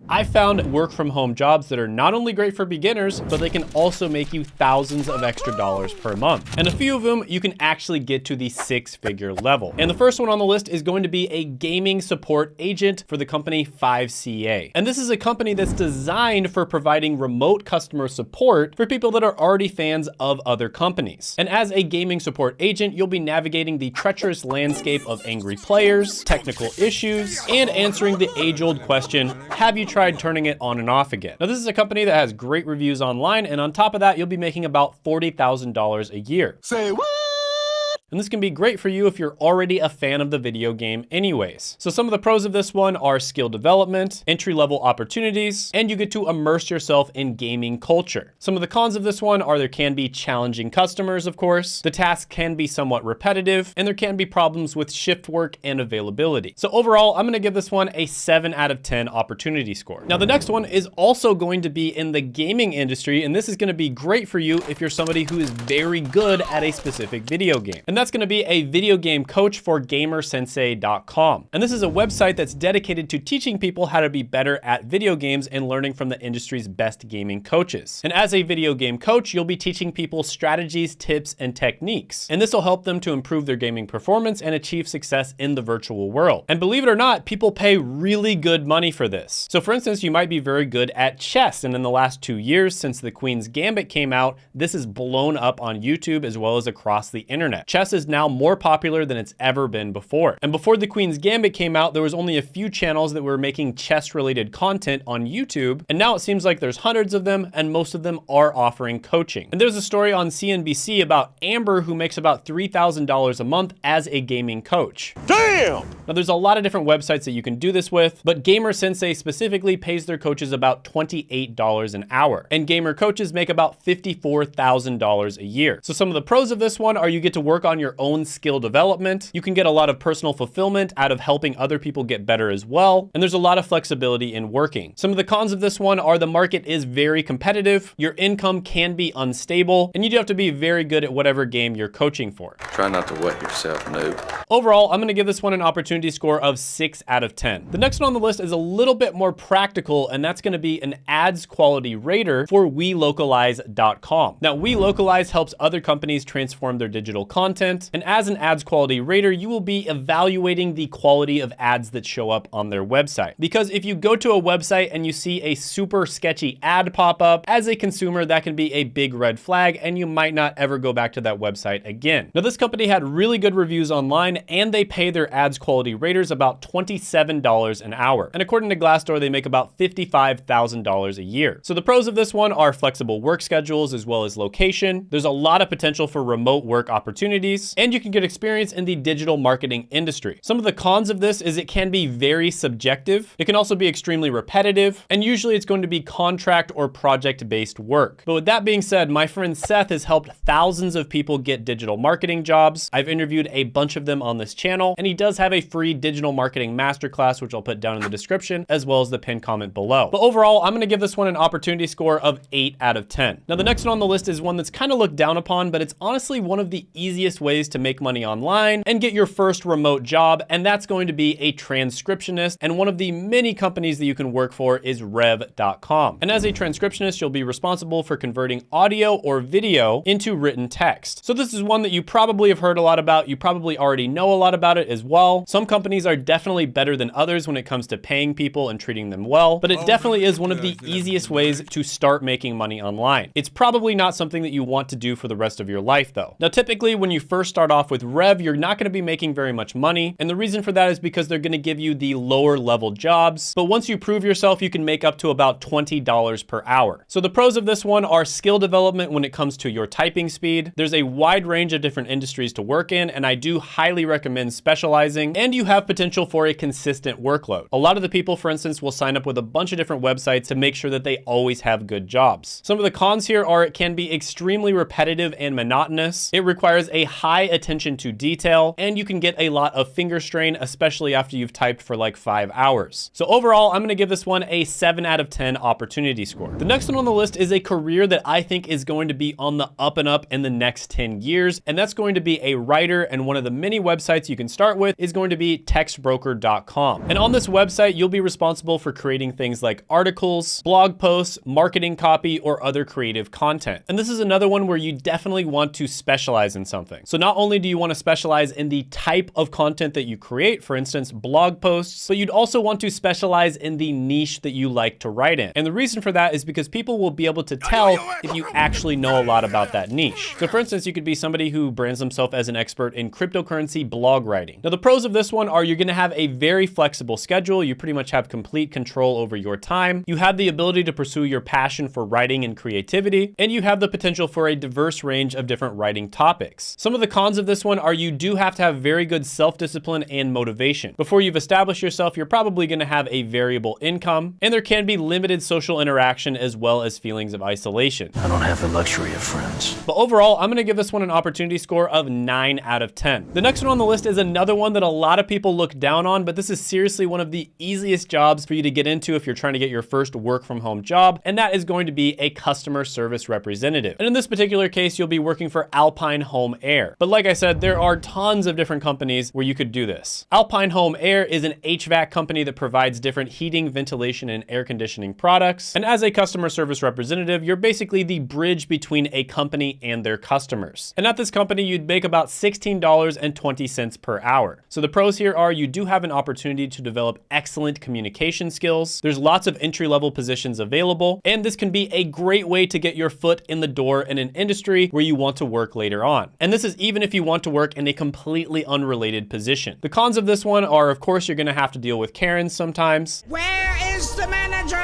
I found work from home jobs that are not only great for beginners, but they can also make you thousands of extra dollars per month. And a few of them you can actually get to the 6-figure level. And the first one on the list is going to be a gaming support agent for the company 5CA. And this is a company that's designed for providing remote customer support for people that are already fans of other companies. And as a gaming support agent, you'll be navigating the treacherous landscape of angry players, technical issues, and answering the age-old question, have you tried turning it on and off again? Now, this is a company that has great reviews online, and on top of that, you'll be making about $40,000 a year. Say what? And this can be great for you if you're already a fan of the video game anyways. So some of the pros of this one are skill development, entry-level opportunities, and you get to immerse yourself in gaming culture. Some of the cons of this one are there can be challenging customers, of course. The tasks can be somewhat repetitive, and there can be problems with shift work and availability. So overall, I'm gonna give this one a 7 out of 10 opportunity score. Now, the next one is also going to be in the gaming industry, and this is gonna be great for you if you're somebody who is very good at a specific video game. And that's gonna be a video game coach for gamersensei.com. And this is a website that's dedicated to teaching people how to be better at video games and learning from the industry's best gaming coaches. And as a video game coach, you'll be teaching people strategies, tips, and techniques. And this will help them to improve their gaming performance and achieve success in the virtual world. And believe it or not, people pay really good money for this. So for instance, you might be very good at chess. And in the last 2 years, since the Queen's Gambit came out, this is blown up on YouTube as well as across the internet. Chess is now more popular than it's ever been before. And before the Queen's Gambit came out, there was only a few channels that were making chess related content on YouTube. And now it seems like there's hundreds of them, and most of them are offering coaching. And there's a story on CNBC about Amber, who makes about $3,000 a month as a gaming coach. Damn! Now there's a lot of different websites that you can do this with, but Gamer Sensei specifically pays their coaches about $28 an hour. And gamer coaches make about $54,000 a year. So some of the pros of this one are you get to work on your own skill development. You can get a lot of personal fulfillment out of helping other people get better as well. And there's a lot of flexibility in working. Some of the cons of this one are the market is very competitive. Your income can be unstable, and you do have to be very good at whatever game you're coaching for. Try not to wet yourself, noob. Overall, I'm gonna give this one an opportunity score of 6 out of 10. The next one on the list is a little bit more practical, and that's gonna be an ads quality rater for welocalize.com. Now, welocalize helps other companies transform their digital content, and as an ads quality rater, you will be evaluating the quality of ads that show up on their website. Because if you go to a website and you see a super sketchy ad pop up, as a consumer, that can be a big red flag, and you might not ever go back to that website again. Now, this company had really good reviews online, and they pay their ads quality raters about $27 an hour. And according to Glassdoor, they make about $55,000 a year. So the pros of this one are flexible work schedules as well as location. There's a lot of potential for remote work opportunities, and you can get experience in the digital marketing industry. Some of the cons of this is it can be very subjective. It can also be extremely repetitive, and usually it's going to be contract or project-based work. But with that being said, my friend Seth has helped thousands of people get digital marketing jobs. I've interviewed a bunch of them on this channel, and he does have a free digital marketing masterclass, which I'll put down in the description, as well as the pinned comment below. But overall, I'm gonna give this one an opportunity score of 8 out of 10. Now, the next one on the list is one that's kind of looked down upon, but it's honestly one of the easiest ways to make money online and get your first remote job, and that's going to be a transcriptionist, and one of the many companies that you can work for is rev.com. And as a transcriptionist, you'll be responsible for converting audio or video into written text. So this is one that you probably have heard a lot about. You probably already know a lot about it as well. Some companies are definitely better than others when it comes to paying people and treating them well, but it definitely is one of the easiest ways to start making money online. It's probably not something that you want to do for the rest of your life though. Now, typically when you first start off with Rev, you're not gonna be making very much money. And the reason for that is because they're gonna give you the lower level jobs. But once you prove yourself, you can make up to about $20 per hour. So the pros of this one are skill development when it comes to your typing speed. There's a wide range of different industries to work in, and I do highly recommend specializing, and you have potential for a consistent workload. A lot of the people, for instance, will sign up with a bunch of different websites to make sure that they always have good jobs. Some of the cons here are it can be extremely repetitive and monotonous. It requires a high attention to detail, and you can get a lot of finger strain, especially after you've typed for like 5 hours. So overall, I'm gonna give this one a 7 out of 10 opportunity score. The next one on the list is a career that I think is going to be on the up and up in the next 10 years, and that's going to be a writer, and one of the many websites you can start with is going to be textbroker.com. And on this website, you'll be responsible for creating things like articles, blog posts, marketing copy, or other creative content. And this is another one where you definitely want to specialize in something. So not only do you want to specialize in the type of content that you create, for instance, blog posts, but you'd also want to specialize in the niche that you like to write in. And the reason for that is because people will be able to tell if you actually know a lot about that niche. So for instance, you could be somebody who brands themselves as an expert in cryptocurrency blog writing. Now the pros of this one are you're gonna have a very flexible schedule. You pretty much have complete control over your time. You have the ability to pursue your passion for writing and creativity, and you have the potential for a diverse range of different writing topics. Some of the cons of this one are you do have to have very good self-discipline and motivation. Before you've established yourself, you're probably gonna have a variable income, and there can be limited social interaction as well as feelings of isolation. I don't have the luxury of friends. But overall, I'm gonna give this one an opportunity score of 9 out of 10. The next one on the list is another one that a lot of people look down on, but this is seriously one of the easiest jobs for you to get into if you're trying to get your first work from home job, and that is going to be a customer service representative. And in this particular case, you'll be working for Alpine Home Air. But like I said, there are tons of different companies where you could do this. Alpine Home Air is an HVAC company that provides different heating, ventilation, and air conditioning products. And as a customer service representative, you're basically the bridge between a company and their customers. And at this company, you'd make about $16.20 per hour. So the pros here are you do have an opportunity to develop excellent communication skills. There's lots of entry-level positions available, and this can be a great way to get your foot in the door in an industry where you want to work later on. And this is even if you want to work in a completely unrelated position. The cons of this one are, of course, you're gonna have to deal with Karens sometimes. Where is the manager?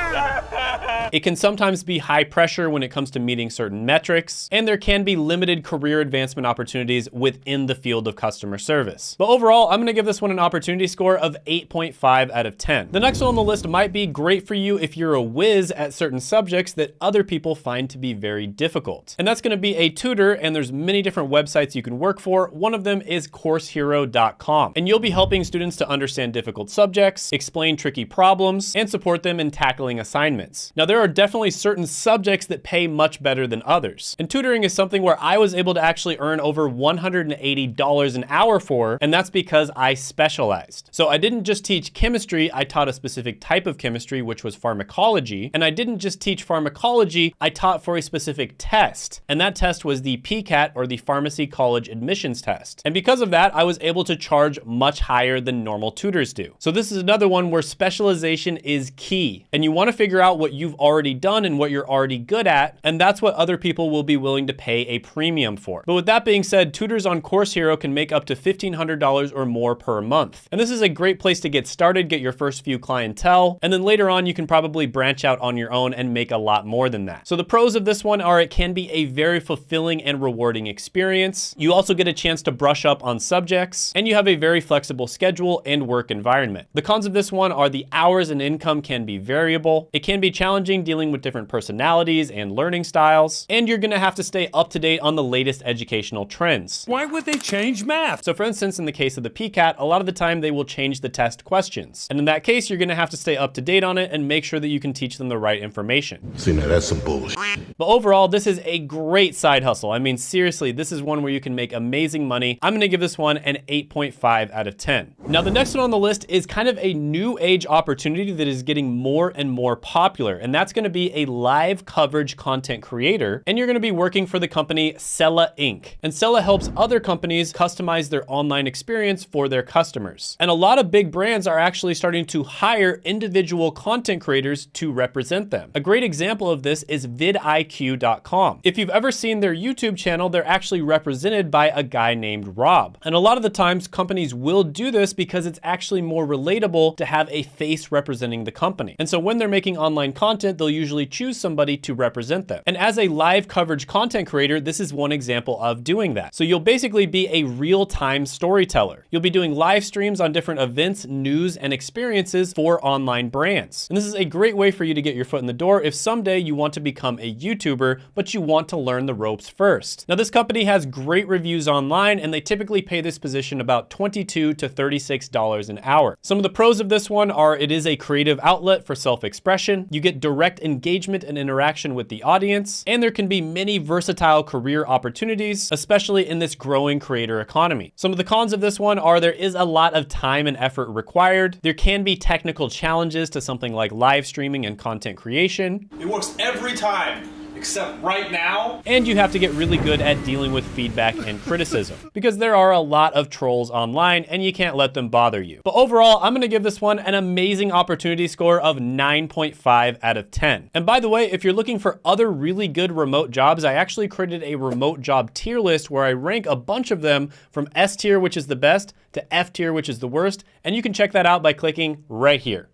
It can sometimes be high pressure when it comes to meeting certain metrics, and there can be limited career advancement opportunities within the field of customer service. But overall, I'm gonna give this one an opportunity score of 8.5 out of 10. The next one on the list might be great for you if you're a whiz at certain subjects that other people find to be very difficult. And that's gonna be a tutor, and there's many different websites you can work for. One of them is coursehero.com, and you'll be helping students to understand difficult subjects, explain tricky problems, and support them in tackling assignments. Now, there are definitely certain subjects that pay much better than others. And tutoring is something where I was able to actually earn over $180 an hour for, and that's because I specialized. So I didn't just teach chemistry, I taught a specific type of chemistry, which was pharmacology. And I didn't just teach pharmacology, I taught for a specific test. And that test was the PCAT, or the Pharmacy College Admissions Test. And because of that, I was able to charge much higher than normal tutors do. So this is another one where specialization is key. And you want to figure out what you've already done and what you're already good at, and that's what other people will be willing to pay a premium for. But with that being said, tutors on Course Hero can make up to $1,500 or more per month. And this is a great place to get started, get your first few clientele, and then later on you can probably branch out on your own and make a lot more than that. So the pros of this one are it can be a very fulfilling and rewarding experience. You also get a chance to brush up on subjects, and you have a very flexible schedule and work environment. The cons of this one are the hours and income can be variable. It can be challenging dealing with different personalities and learning styles, and you're gonna have to stay up to date on the latest educational trends. Why would they change math? So for instance, in the case of the PCAT, a lot of the time they will change the test questions. And in that case, you're gonna have to stay up to date on it and make sure that you can teach them the right information. See, now that's some bullshit. But overall, this is a great side hustle. I mean, seriously, this is one where you can make amazing money. I'm gonna give this one an 8.5 out of 10. Now, the next one on the list is kind of a new age opportunity that is getting more and more popular, and that's gonna be a live coverage content creator, and you're gonna be working for the company Sella Inc. And Sella helps other companies customize their online experience for their customers. And a lot of big brands are actually starting to hire individual content creators to represent them. A great example of this is vidIQ.com. If you've ever seen their YouTube channel, they're actually represented by a guy named Rob. And a lot of the times companies will do this because it's actually more relatable to have a face representing the company. And so when they're making online content, they'll usually choose somebody to represent them. And as a live coverage content creator, this is one example of doing that. So you'll basically be a real-time storyteller. You'll be doing live streams on different events, news, and experiences for online brands. And this is a great way for you to get your foot in the door if someday you want to become a YouTuber, but you want to learn the ropes first. Now, this company has great reviews online, and they typically pay this position about $22 to $36 an hour. Some of the pros of this one are it is a creative outlet for self-expression. You get direct engagement and interaction with the audience, and there can be many versatile career opportunities, especially in this growing creator economy. Some of the cons of this one are there is a lot of time and effort required. There can be technical challenges to something like live streaming and content creation. It works every time, except right now. And you have to get really good at dealing with feedback and criticism, because there are a lot of trolls online and you can't let them bother you. But overall, I'm gonna give this one an amazing opportunity score of 9.5 out of 10. And by the way, if you're looking for other really good remote jobs, I actually created a remote job tier list where I rank a bunch of them from S tier, which is the best, to F tier, which is the worst. And you can check that out by clicking right here.